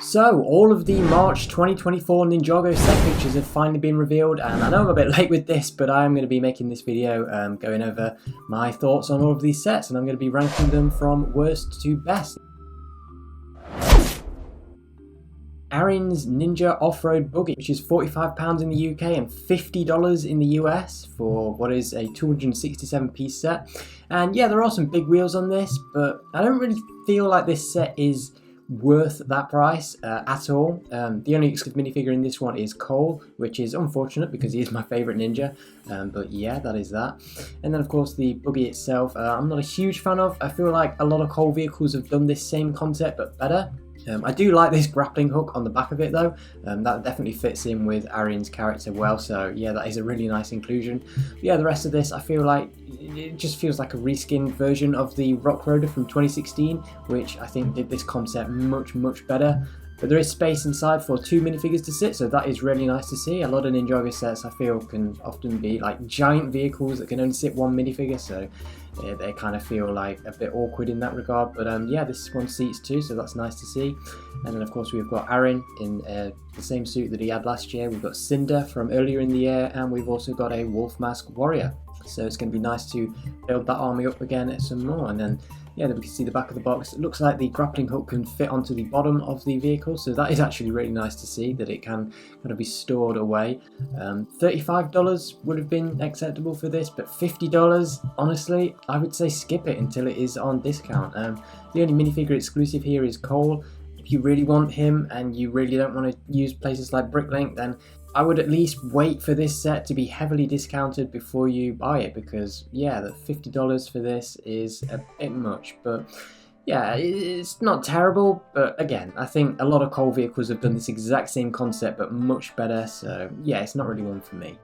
So, all of the March 2024 Ninjago set pictures have finally been revealed, and I know I'm a bit late with this, but I'm going to be making this video going over my thoughts on all of these sets, and I'm going to be ranking them from worst to best. Arin's Ninja Off-Road Buggy, which is £45 in the UK and $50 in the US for what is a 267 piece set. And yeah, there are some big wheels on this, but I don't really feel like this set is worth that price at all. The only exclusive minifigure in this one is Cole, which is unfortunate because he is my favourite ninja, but yeah, that is that. And then of course the buggy itself, I'm not a huge fan of. I feel like a lot of Cole vehicles have done this same concept but better. I do like this grappling hook on the back of it though. That definitely fits in with Arin's character well, so yeah, that is a really nice inclusion. But yeah, the rest of this I feel like it just feels like a reskinned version of the Rock Roader from 2016, which I think did this concept much better. But there is space inside for 2 minifigures to sit, so that is really nice to see. A lot of Ninjago sets I feel can often be like giant vehicles that can only sit 1 minifigure, so yeah, they kind of feel like a bit awkward in that regard. But yeah, this one seats 2, so that's nice to see. And then of course we've got Arin in the same suit that he had last year. We've got Cinder from earlier in the year, and we've also got a Wolf Mask Warrior. So it's going to be nice to build that army up again some more. And then yeah, then we can see the back of the box. It looks like the grappling hook can fit onto the bottom of the vehicle, so that is actually really nice to see that it can kind of be stored away. $35 would have been acceptable for this, but $50, honestly, I would say skip it until it is on discount. The only minifigure exclusive here is Cole. If you really want him and you really don't want to use places like Bricklink, then I would at least wait for this set to be heavily discounted before you buy it, because yeah, the $50 for this is a bit much. But yeah, it's not terrible, but again, I think a lot of Cole vehicles have done this exact same concept but much better, so yeah, it's not really one for me.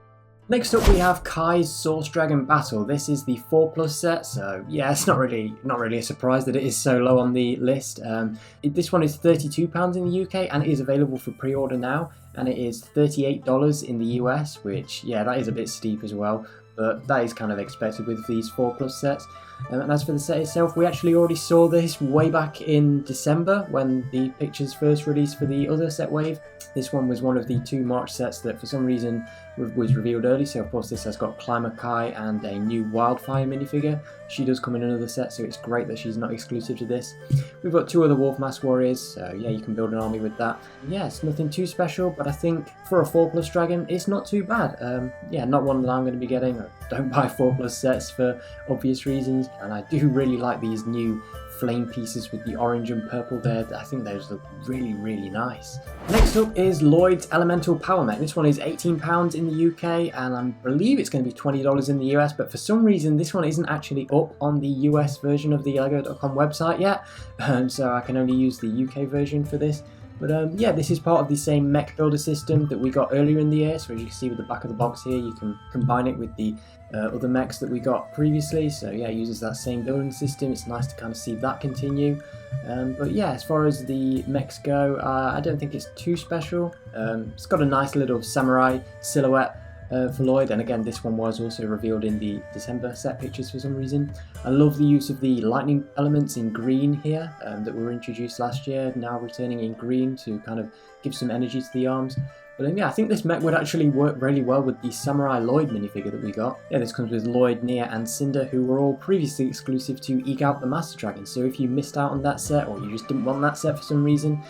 Next up we have Kai's Source Dragon Battle. This is the 4+ set, so yeah, it's not really a surprise that it is so low on the list. This one is £32 in the UK and it is available for pre-order now, and it is $38 in the US, which yeah, that is a bit steep as well, but that is kind of expected with these 4+ sets. And as for the set itself, we actually already saw this way back in December when the pictures first released for the other set wave. This one was one of the 2 March sets that for some reason was revealed early, so of course this has got Climber Kai and a new Wildfire minifigure. She does come in another set, so it's great that she's not exclusive to this. We've got 2 other Wolf Mask Warriors, so yeah, you can build an army with that. Yeah, it's nothing too special, but I think for a 4+ dragon, it's not too bad. Yeah, not one that I'm going to be getting. I don't buy 4+ sets for obvious reasons, and I do really like these new flame pieces with the orange and purple there. I think those look really nice. Next up is Lloyd's Elemental Power Mech. This one is £18 in the UK and I believe it's going to be $20 in the US, but for some reason this one isn't actually up on the US version of the Lego.com website yet, so I can only use the UK version for this. But yeah, this is part of the same mech builder system that we got earlier in the year, so as you can see with the back of the box here, you can combine it with the other mechs that we got previously. So yeah, it uses that same building system. It's nice to kind of see that continue. But yeah, as far as the mechs go, I don't think it's too special. It's got a nice little samurai silhouette for Lloyd, and again this one was also revealed in the December set pictures for some reason. I love the use of the lightning elements in green here that were introduced last year, now returning in green to kind of give some energy to the arms. But yeah, I think this mech would actually work really well with the Samurai Lloyd minifigure that we got. Yeah, this comes with Lloyd, Nia and Cinder, who were all previously exclusive to Eke Out the Master Dragon, so if you missed out on that set or you just didn't want that set for some reason,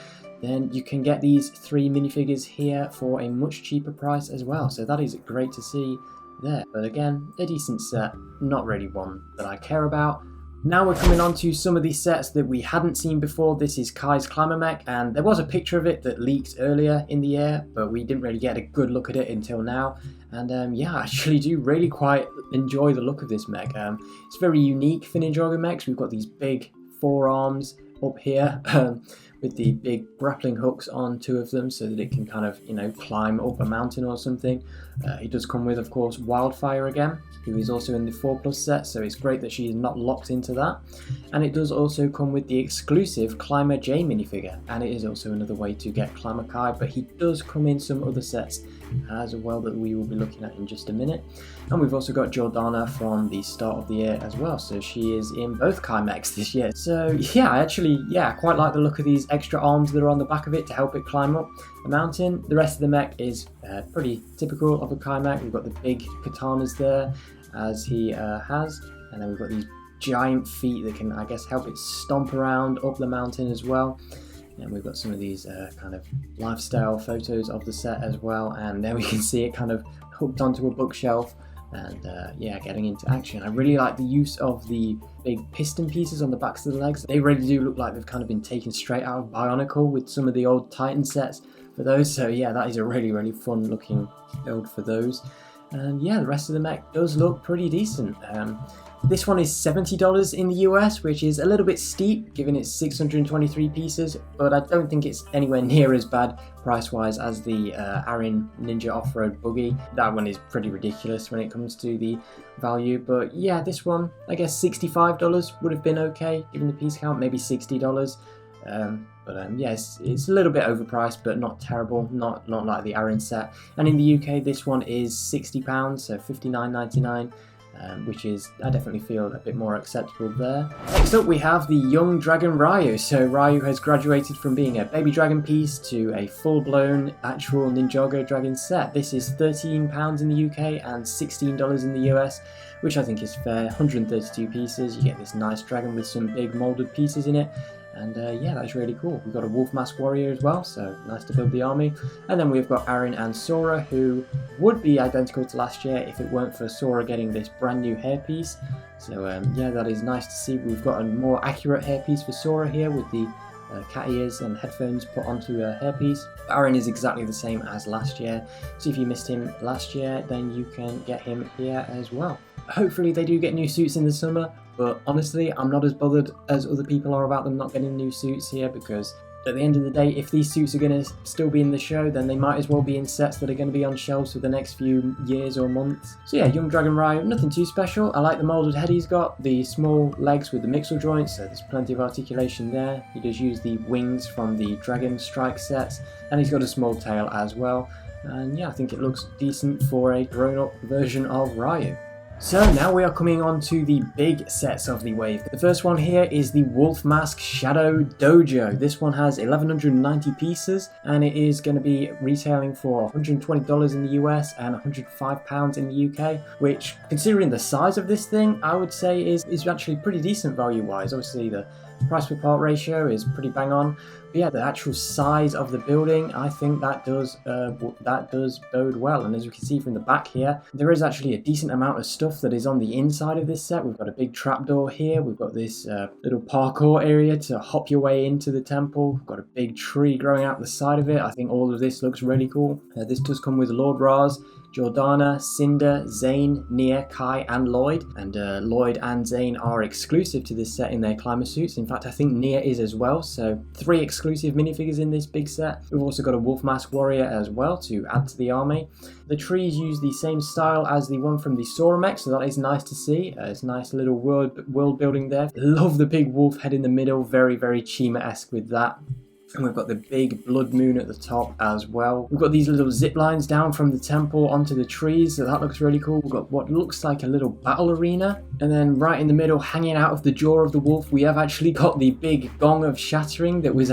then you can get these 3 minifigures here for a much cheaper price as well, so that is great to see there. But again, a decent set, not really one that I care about. Now we're coming on to some of these sets that we hadn't seen before. This is Kai's Climber Mech, and there was a picture of it that leaked earlier in the year, but we didn't really get a good look at it until now. And yeah, I actually do really quite enjoy the look of this mech. It's very unique for Ninjago mechs. We've got these big forearms up here with the big grappling hooks on 2 of them so that it can kind of, you know, climb up a mountain or something. It does come with, of course, Wildfire again, who is also in the 4+ set, so it's great that she is not locked into that. And it does also come with the exclusive Climber J minifigure, and it is also another way to get Climber Kai, but he does come in some other sets as well that we will be looking at in just a minute. And we've also got Jordana from the start of the year as well, so she is in both Kai mechs this year. So yeah, I quite like the look of these extra arms that are on the back of it to help it climb up the mountain. The rest of the mech is pretty typical of a Kai mech. We've got the big katanas there, as he has, and then we've got these giant feet that can, I guess, help it stomp around up the mountain as well. And we've got some of these kind of lifestyle photos of the set as well, and there we can see it kind of hooked onto a bookshelf and yeah, getting into action. I really like the use of the big piston pieces on the backs of the legs. They really do look like they've kind of been taken straight out of Bionicle with some of the old Titan sets for those. So yeah, that is a really fun looking build for those. And yeah, the rest of the mech does look pretty decent. This one is $70 in the US, which is a little bit steep given it's 623 pieces, but I don't think it's anywhere near as bad price-wise as the Arin Ninja Off-Road Buggy. That one is pretty ridiculous when it comes to the value, but yeah, this one, I guess $65 would have been okay given the piece count, maybe $60. Yes, it's a little bit overpriced, but not terrible, not like the Arin set. And in the UK, this one is £60, so $59.99. Which is, I definitely feel, a bit more acceptable there. Next up we have the young dragon Riyu. So Riyu has graduated from being a baby dragon piece to a full-blown actual Ninjago dragon set. This is £13 in the UK and $16 in the US, which I think is fair. 132 pieces, you get this nice dragon with some big moulded pieces in it. And yeah, that's really cool. We've got a Wolf Mask Warrior as well, so nice to build the army. And then we've got Arin and Sora, who would be identical to last year if it weren't for Sora getting this brand new hairpiece. So yeah, that is nice to see. We've got a more accurate hairpiece for Sora here with the cat ears and headphones put onto a hairpiece. Arin is exactly the same as last year, so if you missed him last year, then you can get him here as well. Hopefully they do get new suits in the summer, but honestly, I'm not as bothered as other people are about them not getting new suits here, because at the end of the day, if these suits are going to still be in the show, then they might as well be in sets that are going to be on shelves for the next few years or months. So yeah, young dragon Riyu, nothing too special. I like the moulded head he's got, the small legs with the mixel joints, so there's plenty of articulation there. He does use the wings from the Dragon Strike sets, and he's got a small tail as well. And yeah, I think it looks decent for a grown-up version of Riyu. So now we are coming on to the big sets of the wave. The first one here is the Wolf Mask Shadow Dojo. This one has 1,190 pieces and it is going to be retailing for $120 in the US and £105 in the UK, which, considering the size of this thing, I would say is actually pretty decent value-wise. Obviously the price per part ratio is pretty bang on, but yeah, the actual size of the building, I think that does bode well. And as you can see from the back here, there is actually a decent amount of stuff that is on the inside of this set. We've got a big trapdoor here, we've got this little parkour area to hop your way into the temple, we've got a big tree growing out the side of it. I think all of this looks really cool. This does come with Lord Raz, Jordana, Cinder, Zane, Nia, Kai and Lloyd, and Lloyd and Zane are exclusive to this set in their climber suits. In fact, I think Nia is as well, so 3 exclusive minifigures in this big set. We've also got a Wolf Mask Warrior as well to add to the army. The trees use the same style as the one from the Sora mech, so that is nice to see. It's a nice little world building there. Love the big wolf head in the middle, very Chima-esque with that. And we've got the big blood moon at the top as well. We've got these little zip lines down from the temple onto the trees, so that looks really cool. We've got what looks like a little battle arena. And then right in the middle, hanging out of the jaw of the wolf, we have actually got the big gong of shattering that was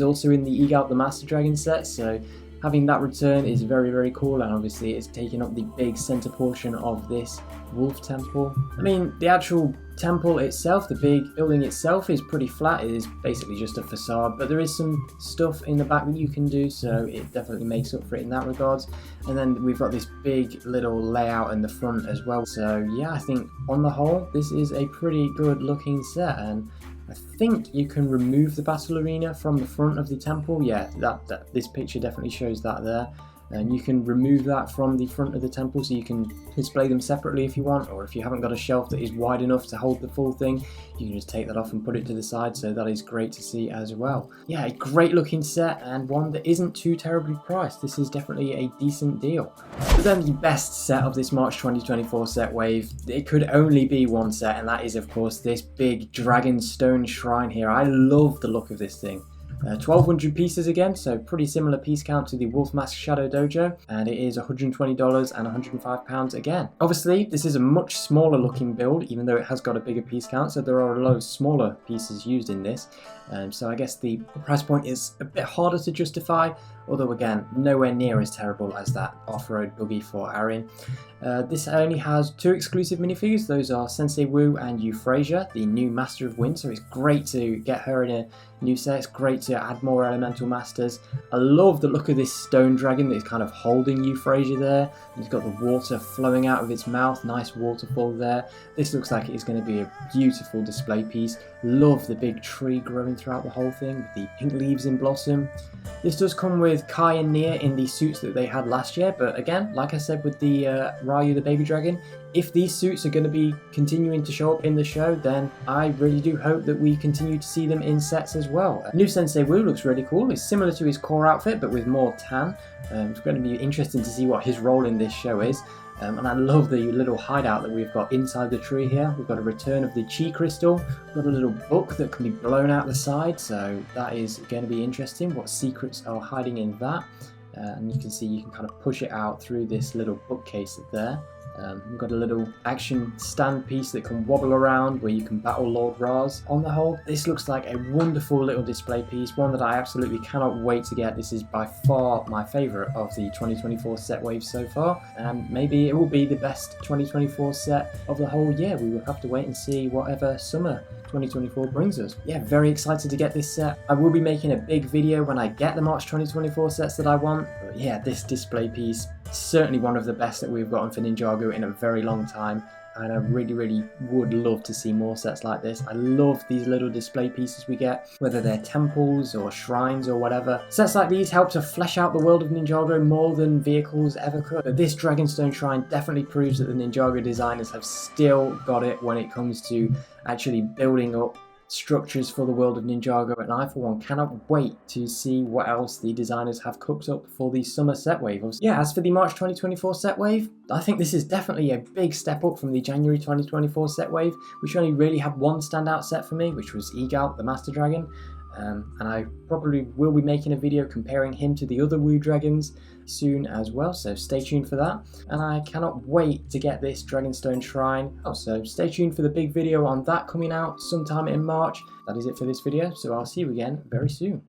also in the Egout the Master Dragon set. So having that return is very cool, and obviously it's taking up the big center portion of this wolf temple. I mean, the actual temple itself, the big building itself, is pretty flat. It is basically just a facade, but there is some stuff in the back that you can do, so it definitely makes up for it in that regards. And then we've got this big little layout in the front as well. So yeah, I think on the whole, this is a pretty good looking set, and I think you can remove the battle arena from the front of the temple. Yeah, this picture definitely shows that there. And you can remove that from the front of the temple, so you can display them separately if you want, or if you haven't got a shelf that is wide enough to hold the full thing, you can just take that off and put it to the side, so that is great to see as well. Yeah, a great looking set, and one that isn't too terribly priced. This is definitely a decent deal. But then the best set of this March 2024 set wave, it could only be one set, and that is of course this big dragon stone shrine here. I love the look of this thing. 1,200 pieces again, so pretty similar piece count to the Wolf Mask Shadow Dojo, and it is $120 and £105 again. Obviously, this is a much smaller looking build, even though it has got a bigger piece count, so there are a lot of smaller pieces used in this. So I guess the price point is a bit harder to justify, although again, nowhere near as terrible as that off-road buggy for Arin. This only has 2 exclusive minifigures. Those are Sensei Wu and Euphrasia, the new Master of Wind, so it's great to get her in a new set. It's great to add more elemental masters. I love the look of this stone dragon that is kind of holding Euphrasia there. It's got the water flowing out of its mouth, nice waterfall there. This looks like it's going to be a beautiful display piece. Love the big tree growing throughout the whole thing with the pink leaves in blossom. This does come with Kai and Nia in the suits that they had last year, but again, like I said with the Ryu the baby dragon, if these suits are going to be continuing to show up in the show, then I really do hope that we continue to see them in sets as well. New Sensei Wu looks really cool. It's similar to his core outfit, but with more tan. It's going to be interesting to see what his role in this show is. And I love the little hideout that we've got inside the tree here. We've got a return of the Chi Crystal. We've got a little book that can be blown out the side, so that is going to be interesting. What secrets are hiding in that? And you can see you can kind of push it out through this little bookcase there. We've got a little action stand piece that can wobble around where you can battle Lord Raz. On the whole, this looks like a wonderful little display piece, one that I absolutely cannot wait to get. This is by far my favourite of the 2024 set waves so far, and maybe it will be the best 2024 set of the whole year. We will have to wait and see whatever summer 2024 brings us. Yeah, very excited to get this set. I will be making a big video when I get the March 2024 sets that I want, but yeah, this display piece, certainly one of the best that we've gotten for Ninjago in a very long time, and I really would love to see more sets like this. I love these little display pieces we get, whether they're temples or shrines or whatever. Sets like these help to flesh out the world of Ninjago more than vehicles ever could. But this Dragonstone Shrine definitely proves that the Ninjago designers have still got it when it comes to actually building up structures for the world of Ninjago, and I for one cannot wait to see what else the designers have cooked up for the summer set wave. Yeah, as for the March 2024 set wave, I think this is definitely a big step up from the January 2024 set wave, which only really had one standout set for me, which was Egal, the Master Dragon. And I probably will be making a video comparing him to the other Wu Dragons soon as well, so stay tuned for that. And I cannot wait to get this Dragonstone Shrine. So stay tuned for the big video on that coming out sometime in March. That is it for this video, so I'll see you again very soon.